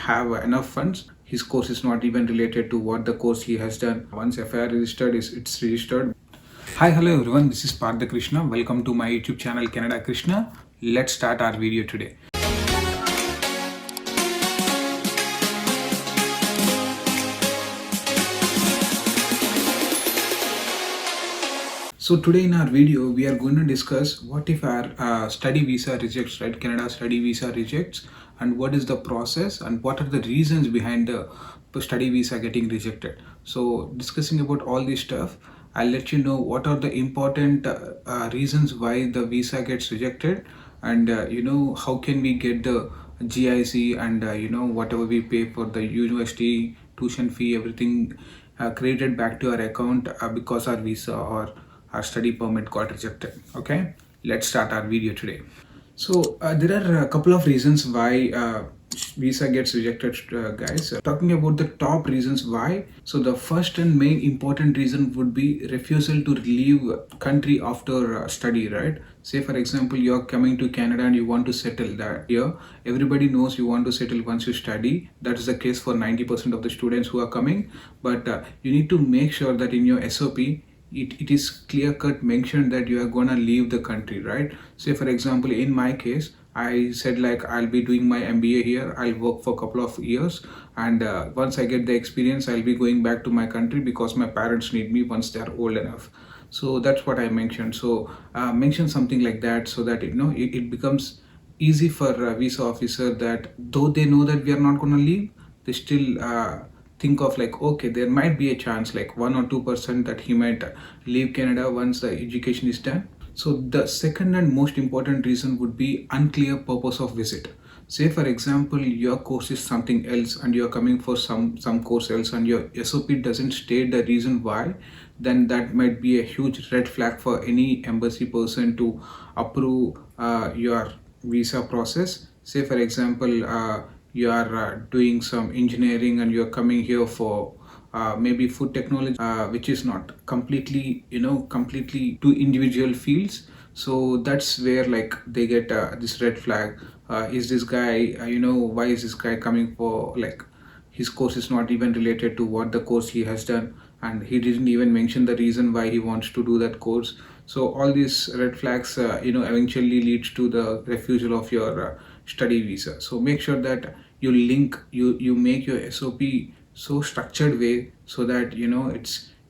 have enough funds. His course is not even related to what the course he has done. Once FIR registered, it's registered. Hi, hello everyone. This is Partha Krishna. Welcome to my YouTube channel Canada Krishna. Let's start our video today. So today in our video, we are going to discuss what if our study visa rejects, right? Canada study visa rejects, and what is the process and what are the reasons behind the study visa getting rejected. So discussing about all this stuff, I'll let you know what are the important reasons why the visa gets rejected, and how can we get the GIC and whatever we pay for the university tuition fee, everything credited back to our account because our visa or our study permit got rejected. Okay, let's start our video today. So there are a couple of reasons why visa gets rejected, guys. Talking about the top reasons why. So the first and main important reason would be refusal to leave country after study, right? Say for example, you're coming to Canada and you want to settle that here. Everybody knows you want to settle once you study. That is the case for 90% of the students who are coming. But you need to make sure that in your SOP, it is clear cut mentioned that you are gonna leave the country, right? Say for example, in my case, I said like I'll be doing my MBA here. I'll work for a couple of years, and once I get the experience, I'll be going back to my country because my parents need me once they're old enough. So that's what I mentioned. So mention something like that so that it becomes easy for a visa officer that though they know that we are not gonna leave, they still think of like, okay, there might be a chance like 1 or 2% that he might leave Canada once the education is done. So the second and most important reason would be unclear purpose of visit. Say for example, your course is something else and you're coming for some course else and your SOP doesn't state the reason why, then that might be a huge red flag for any embassy person to approve your visa process. Say for example, you are doing some engineering and you're coming here for maybe food technology, which is not completely two individual fields. So that's where like they get this red flag. Is this guy, why is this guy coming for like his course is not even related to what the course he has done, and he didn't even mention the reason why he wants to do that course. So all these red flags eventually leads to the refusal of your study visa. So make sure that you make your SOP so structured way so that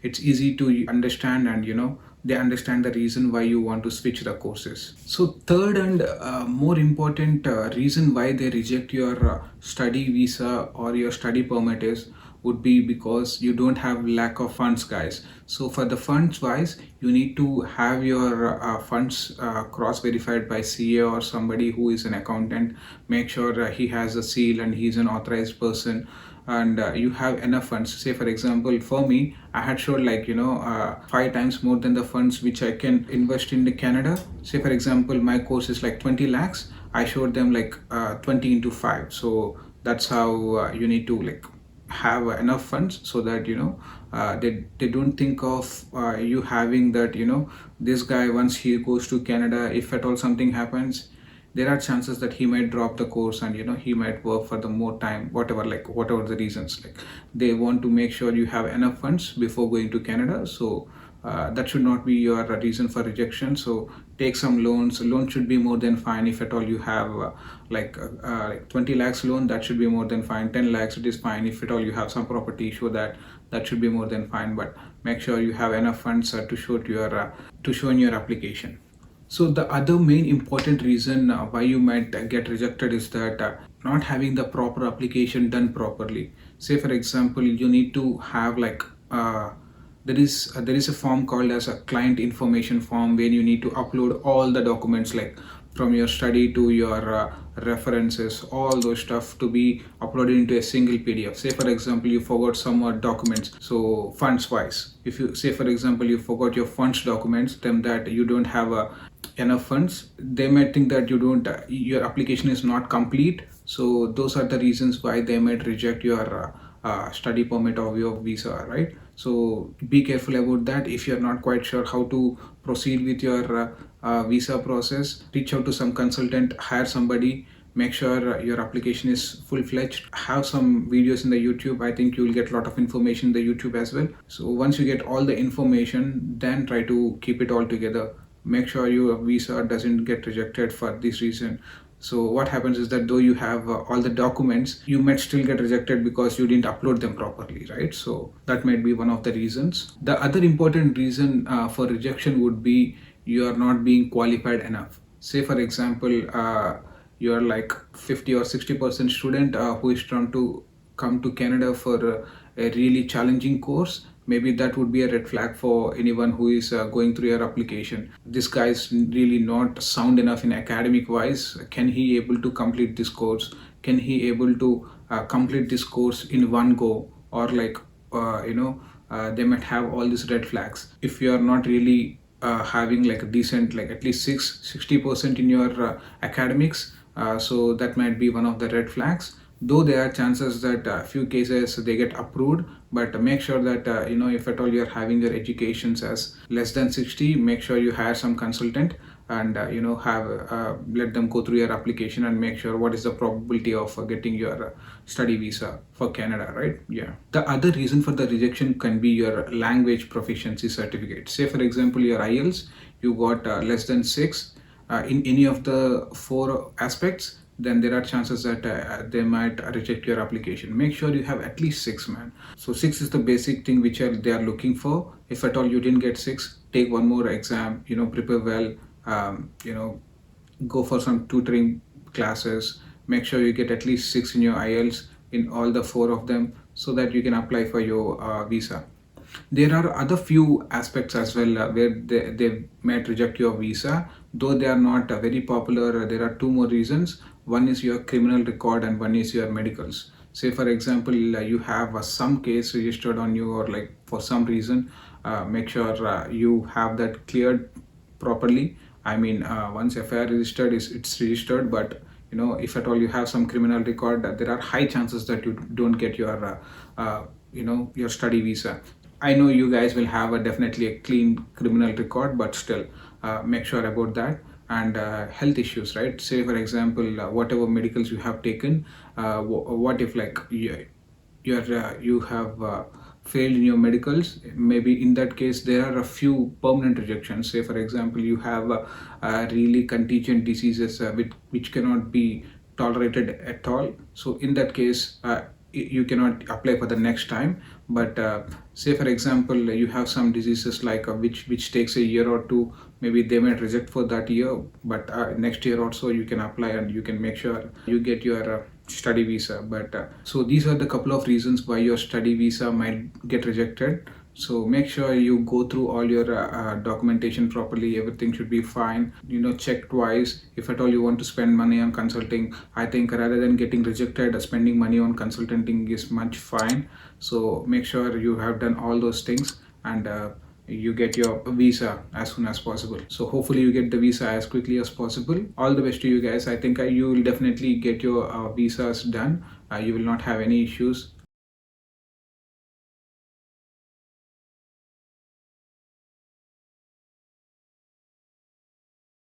it's easy to understand, and they understand the reason why you want to switch the courses. So third and more important reason why they reject your study visa or your study permit is would be because you don't have lack of funds, guys. So for the funds wise, you need to have your funds cross verified by CA or somebody who is an accountant. Make sure he has a seal and he's an authorized person, and you have enough funds. Say for example, for me, I had showed like 5 times more than the funds which I can invest in the Canada. Say for example, my course is like 20 lakhs. I showed them like 20 into 5. So that's how you need to like have enough funds so that they don't think of you having that this guy, once he goes to Canada, if at all something happens, there are chances that he might drop the course and he might work for the more time, whatever the reasons. Like they want to make sure you have enough funds before going to Canada. So that should not be your reason for rejection. So take some loans. Loan should be more than fine. If at all you have like 20 lakhs loan, that should be more than fine. 10 lakhs, it is fine. If at all you have some property, show that should be more than fine. But make sure you have enough funds to show in your application. So the other main important reason why you might get rejected is that not having the proper application done properly. Say for example, you need to have like there is a form called as a client information form where you need to upload all the documents like from your study to your references, all those stuff to be uploaded into a single PDF. Say for example, you forgot some documents. So funds wise, if you say for example you forgot your funds documents, then that you don't have enough funds, they might think that your application is not complete. So those are the reasons why they might reject your study permit or your visa, right? So be careful about that. If you're not quite sure how to proceed with your visa process, reach out to some consultant, hire somebody make sure your application is full-fledged. Have some videos in the YouTube. I think you will get a lot of information in the YouTube as well. So once you get all the information, then try to keep it all together. Make sure your visa doesn't get rejected for this reason. So what happens is that though you have all the documents, you might still get rejected because you didn't upload them properly, right? So that might be one of the reasons. The other important reason for rejection would be you are not being qualified enough. Say for example, you are like 50 or 60% student who is trying to come to Canada for a really challenging course. Maybe that would be a red flag for anyone who is going through your application. This guy is really not sound enough in academic wise. Can he able to complete this course? Can he able to complete this course in one go? Or like they might have all these red flags. If you are not really having like a decent, like at least 60% in your academics, so that might be one of the red flags. Though there are chances that a few cases they get approved, but make sure that if at all you're having your educations as less than 60, make sure you hire some consultant and have let them go through your application and make sure what is the probability of getting your study visa for Canada, right? Yeah. The other reason for the rejection can be your language proficiency certificate. Say for example your IELTS, you got less than 6 in any of the 4 aspects, then there are chances that they might reject your application. Make sure you have at least 6, man. So 6 is the basic thing which they are looking for. If at all you didn't get 6, take one more exam, prepare well, go for some tutoring classes. Make sure you get at least 6 in your IELTS in all the 4 of them so that you can apply for your visa. There are other few aspects as well where they might reject your visa, though they are not very popular. There are 2 more reasons. One is your criminal record and one is your medicals. Say for example, you have some case registered on you, or like for some reason, make sure you have that cleared properly. I mean, once FIR registered, it's registered, but if at all you have some criminal record, there are high chances that you don't get your study visa. I know you guys will have definitely a clean criminal record, but still make sure about that. And health issues, right? Say for example, whatever medicals you have taken, what if like you have failed in your medicals? Maybe in that case there are a few permanent rejections. Say for example you have really contingent diseases which cannot be tolerated at all. So in that case you cannot apply for the next time. But say for example you have some diseases like which takes a year or two, maybe they might reject for that year, but next year also you can apply and you can make sure you get your study visa. But so these are the couple of reasons why your study visa might get rejected. So make sure you go through all your documentation properly. Everything should be fine. Check twice. If at all you want to spend money on consulting, I think rather than getting rejected, spending money on consulting is much fine. So make sure you have done all those things and you get your visa as soon as possible. So hopefully you get the visa as quickly as possible. All the best to you guys. I think you will definitely get your visas done. You will not have any issues.